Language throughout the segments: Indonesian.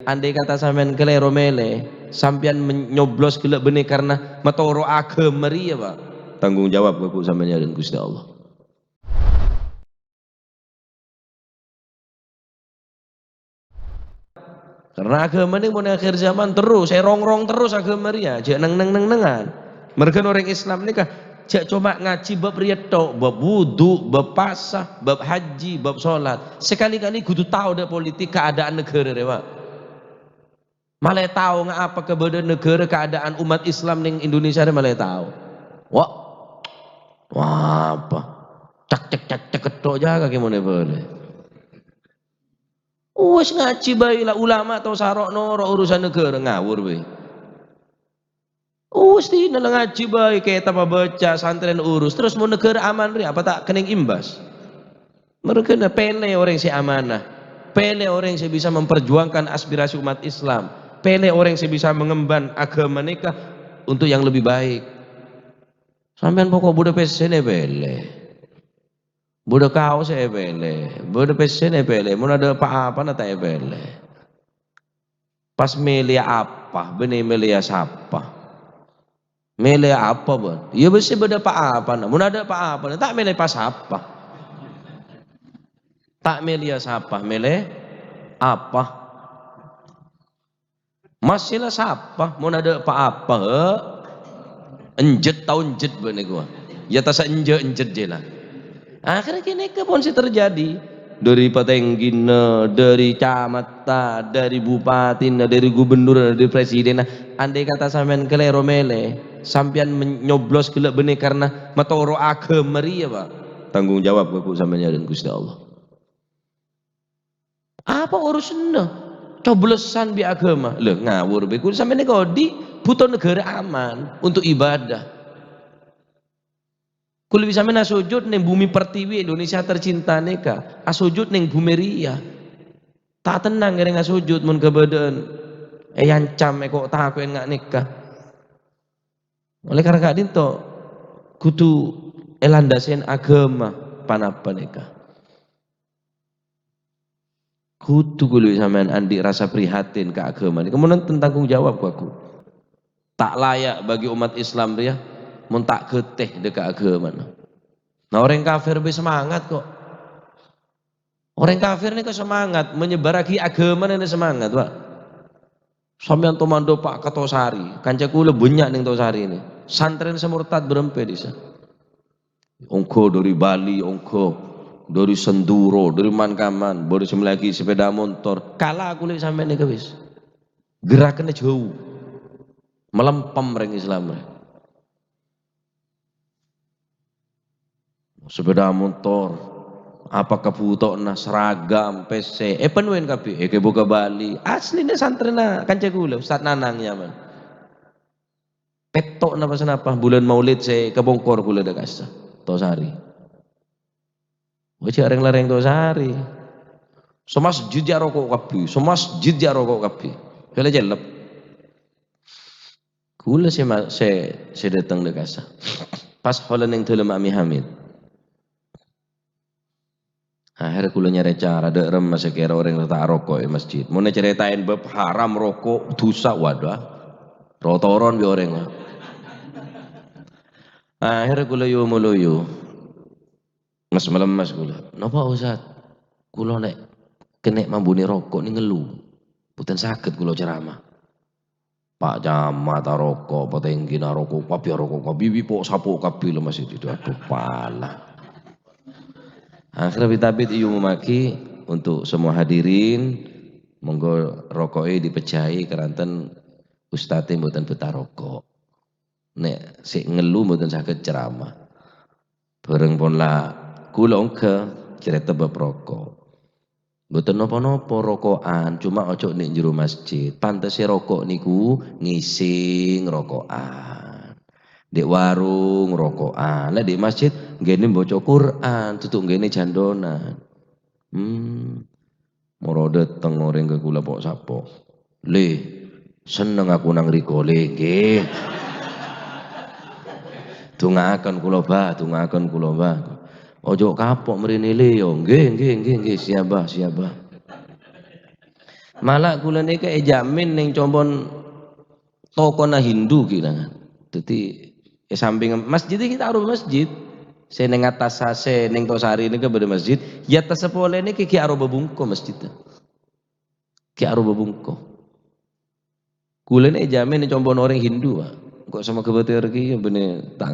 andai kata sampean kelero mele, sampean menyoblos gelek benih karena metoro agama ya Pak. Tanggung jawab aku sampean dan Gusti Allah. Karena agama ini mau akhir zaman terus, saya rongrong terus agama ya, jangan neng-nengan. Mereka orang Islam ini kah, jak cuma ngaji bab riyadh, bab wudu, bab pasah, bab haji, bab sholat. Sekali-kali kudu tahu dah politik keadaan negara deh Pak. Malah tahu nggak apa keberadaan negara keadaan umat Islam ning Indonesia deh malah tahu. Wah, wah apa? Cek ketok jaga gimana boleh. Wes ngaji bae lah ulama atau sarokno urusan negara ngawur we. Wes dina ngaji bae kayak tanpa baca santren urus terus mau negara aman ri apa tak kening imbas. Mereka na pele orang si amanah. Pele orang yang bisa memperjuangkan aspirasi umat Islam. Pele orang yang bisa mengemban agama nikah untuk yang lebih baik. Sampean pokok budak pesen pele. Budak kaos pele. Budak pesen pele. Mun ada apa-apa na tak pele. Pas milih apa, benih milih siapa? Milih apa bon? Ya bersih beda apa? Mun ada apa? Tak milih pas apa? Tak milih siapa? Milih apa? Masihlah siapa? Mun ada apa? Enjet tahun jet benih gua. Ya tasa enjet je lah. Akhirnya kini kebon sih terjadi. Dari Patenggina, dari camata, dari bupati, dari gubernur, dari presiden. Andai kata sampean kelero mele, sampean menyoblos gelek benih karena metoro agama ya Pak. Tanggung jawab aku sampean dan Gusti Allah. Apa urusannya? Coblosan bi agama. Lho ngawur be kudu sampean kodi butuh negara aman untuk ibadah. Kulo bisa mena sujud neng bumi pertiwi Indonesia tercinta neka, asujud neng bumi ria. Tak tenang ngereng asujud mun kebadan. Yancam kok tak aku enggak nikah. Oleh karena gak dinto kudu elandasen agama panapa nikah. Kudu kulo sampean andi rasa prihatin ke agama ini. Kemudian tanggung jawab aku. Tak layak bagi umat Islam dia mun tak getih dekat agama. Nah orang kafir lebih semangat kok. Orang kafir ini semangat menyebaragi agama ini semangat Pak. Sampeyan tomando Pak Ketosari, kanca kula banyak ning Tosari ini. Santren semurtad berempe disa. Ongko dari Bali, ongko dari Senduro, dari Mankaman, baru lagi sepeda motor. Kala aku lihat sampeyan iki wis. Gerakannya jauh. Melempem ring Islam. Sepeda motor, apa kebutuhan seragam, PC, penuhin kapi, ke buka Bali, aslinya santrena kanca kula, Ustaz Nanang nyaman. Petok napa senapa bulan Maulid saya kebongkor kula dekas Tosari. Wis areng-lareng Tosari. Semasjid ya rokok kapi, semasjid ya rokok kapi. Kala jelep. Kula saya datang dekas. Pas holan yang tulem Ami Hamid. Akhirnya kula nyari cara ada rem masih kira orang letak rokok di masjid. Mau ceritain bab haram rokok dosa wadah. Rotoron bi orang. Akhirnya kula yo muluyo. Mas malam mas kula. Napa Ustaz? Kula nek kena mambune rokok ni ngeluh. Boten saged kula ceramah. Pak Camat rokok, Patenggina rokok, kabeh rokok, bibi pok sapuk kabeh lho masjid itu. Aduh pala. Akhirnya bitabit iyu memaki untuk semua hadirin monggo rokoknya dipecahi keranten ustadz mboten betah rokok. Nek sik ngelu mboten saged ceramah. Bareng pun lah kula engke cerita bab rokok. Mboten napa-napa rokokan, cuma ojo nek jero masjid. Pantese rokok niku ngising rokokan. Di warung rokokan, lah di masjid nggene maca Quran, tutuk nggene jandonan. Moro dateng orang ke kula pok sapo. Le, seneng aku nang riko le, nggih. Dongaaken kula Bah, dongaaken kula Bah. Ojo kapok mrene le yo, nggih, siap Bah. Malah kula niki jamin ning combon toko na Hindu kira. Dadi samping masjid kita harus masjid. Saya ning atas sase ning Tosari niki beda masjid, ya atas sepole niki ki aro bebungko masjid. Ki aro bebungko. Kula nek jamin ning combon orang Hindu, Pak. Kok sama kebetulan ki bene tak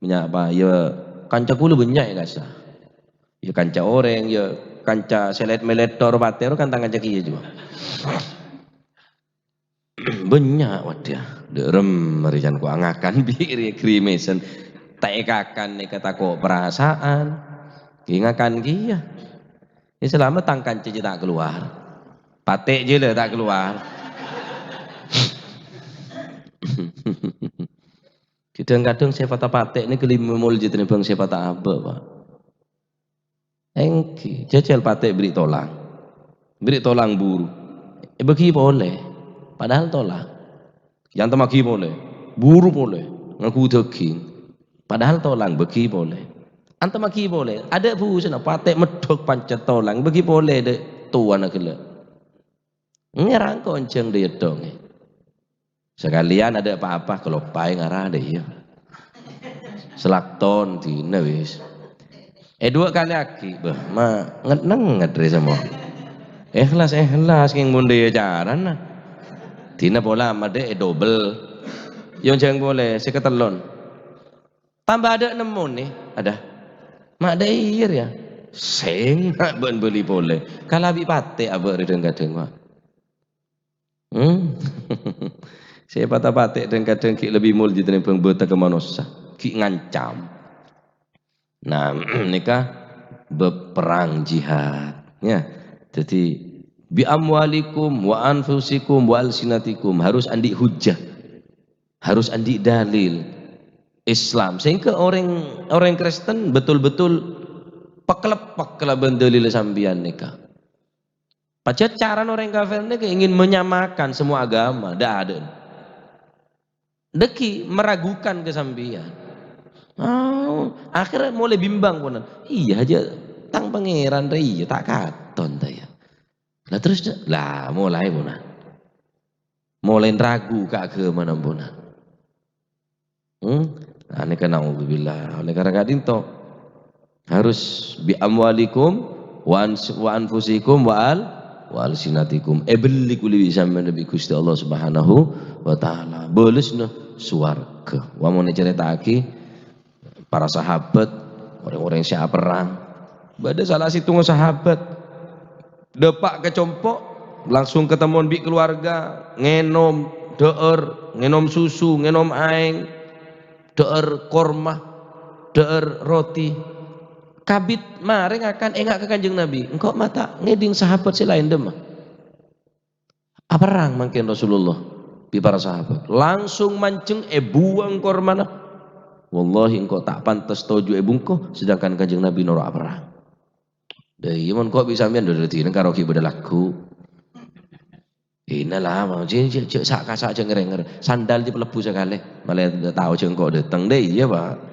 menyapa ya kanca kula banyak ya kasa. Ya kanca orang ya kanca selet meletor patero kan tangan ceki juga. Banyak wadah. Derem merican ku angakan biri krimesan. Tak ekakan nek kata kok perasaan. Ingakan kia. Ini selama tangkan cici tak keluar. Patek je lah tak keluar. Kadang-kadang saya patah patek ini kelima muljid ini bang saya patah apa pak. Engki jajal patek beri tolang buru. Bagi boleh. Padahal tolak. Yang temaki boleh. Buru boleh. Ngaku daging. Padahal tolang bagi boleh. Antam maki boleh. Ada busan patek medok pancet tolang bagi boleh de tuan akela. Ngerang konceng dia dong. Sekalian ada apa-apa kalau pai ngarah deh ya. Selakton tina wis. Dua kali aki, bah, ngeneng ngedre semua. Ikhlas yang munde jaran nah. Tina bola made double. Yang jangan boleh seketelon. Tambah ada nemu nih, ada. Mak dair ya. Seng ben beli boleh. Kalau abi pate abah kadang-kadang mak. Saya patah patek dan kadang ki lebih mulji dari pengbota ke manusia ki ngancam. Nah nikah berperang jihad ya. Jadi bi amwalikum wa anfusikum wa alsinatikum harus andi hujjah, harus andi dalil Islam sehingga orang Kristen betul-betul pekelep dalil sambian nikah. Pacaran orang kafir ini ingin menyamakan semua agama, tidak ada. Deki meragukan kesambian. Akhirnya mulai bimbang pun. Iya aja tang pangeran iya tak katon ya. Lah terus lah mulai pun. Mulai ragu ke agama pun. Nah, ini kan naudzubillah. Oleh karena itu harus bi amwalikum wa anfusikum wa alsinatikum beli kuli bisa menabi Gusti Allah Subhanahu wa taala bolesna suwarga. Wa mau diceritake para sahabat orang-orang siap perang. Bada salah situ sahabat depak kecompok langsung ketemu bi keluarga ngenom deur, ngenom susu, ngenom aing, deur korma, deur roti. Kabit maring akan engak ke Kanjeng Nabi. Engkau mata ngeding sahabat si lain demah. Perang mungkin Rasulullah di para sahabat. Langsung mancing buang kormana. Wallahi engkau tak pantas toju bungko sedangkan Kanjeng Nabi norak perang. Dari mon kok bisa mian dari tina karo ki bedalaku. Inalah mau cek sak kasak nger sandal di pelebu sekali. Malah tahu jengkok datang deh iya Pak.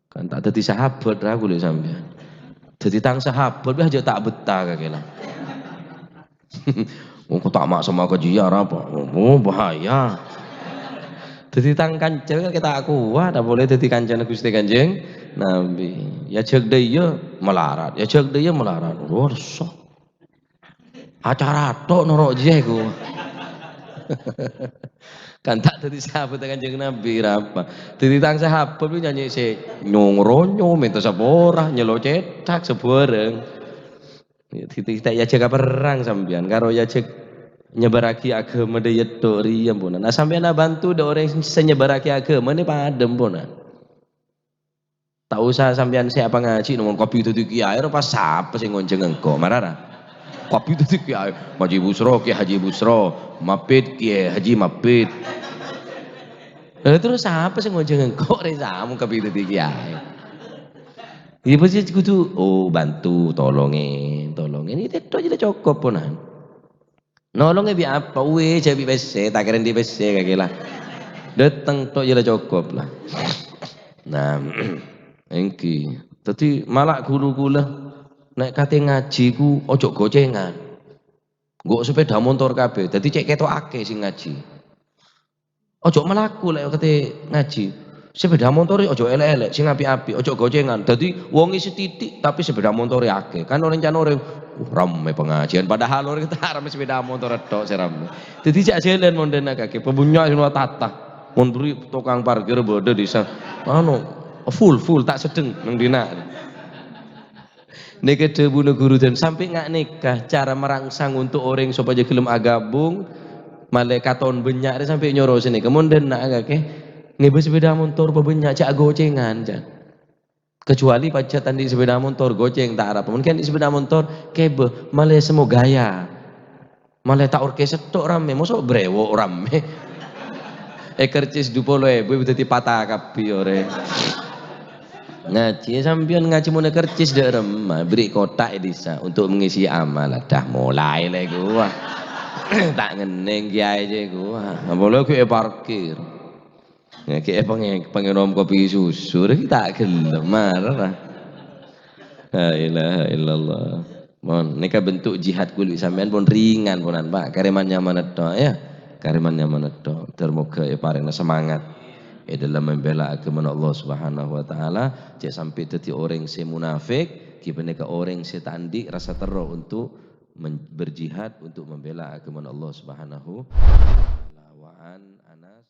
Kan tak dadi sahabat aku lho sampean. Dadi tang sahabat wis aja tak betah kakek. Wong tak mak sama kejiar apa? Oh bahaya. Dadi tang kancil kita kuat, tak boleh dadi kancane Gusti Kanjeng Nabi. Ya cek deui melarat, ya cek deui melarat. Warso. Acara tok norok jeku. Kan tak dadi sahabat Kanjeng Nabi apa. Dadi tang sahabat kuwi nyanyi si nyongronyo minta sapora nyelo cetak sebareng. Kita ya cek perang sampean karo ya cek nyebaraki agama de yedo riya pun. Nah sampean bantu de orang senyebaraki agama ini padem pun. Tak usah sampean siapa ngaji ngomong kopi itu kiai pas sapa sing ngonceng engko marah. Kopi itu kiai Haji Busro, Kiai Haji Busro, Mapit Kiai Haji Mapit. Terus siapa sih ngojeng engkau resamu kopi itu kiai? Iya pasti kudu bantu tolongin ini itu aja cukup punan. Nolongnya bi apa? Jadi BC, tak keren di BC kayak gila. Datang tuh aja cukup lah. Nah, engki. Tadi malah gula naik kate ngaji ku ojo gocengan. Nggo sepeda motor kabeh, dadi cek ketok akeh sing ngaji. Ojo mlaku lek kate ngaji. Sepeda motor ojo elek-elek, sing apik-apik, ojo gocengan. Dadi wonge setitik tapi sepeda motore akeh. Kan rencana urip rame pengajian padahal orang kita rame sepeda motor tok serame. Dadi cak jelen monden akeh, pemunyak sing tata. Mun beri tukang parkir bodo disa. Anu full tak sedeng nang dina. Nek bunuh guru dan sampai nggak nikah cara merangsang untuk orang supaya gelem agabung malaikat tahun benyak sampai nyoro sini kemudian nak agak ke ngebes sepeda motor pebenyak cak gocengan cak kecuali pacatan di sepeda motor goceng tak harap mungkin di sepeda motor kebe malah semua gaya malah tak orkes tok rame mosok brewo rame kercis dupolo ibu tadi patah kapi ore ngaji sampean ngaji mun kercis dek remah beri kotak disa untuk mengisi amal dah mulai lagi gua tak ngeneng kiai aja gua boleh gue parkir ya kayak pengen om kopi susu tak gelem marah la ilaha illallah mon nika bentuk jihad kulit sampean pun ringan punan Pak karemannya manetto ya karemannya manetto termoga paring semangat dalam membela agama Allah Subhanahu wa taala cek sampai dadi orang si munafik kipene ke orang si tandi rasa terus untuk berjihad untuk membela agama Allah Subhanahu wa taala wa an Anas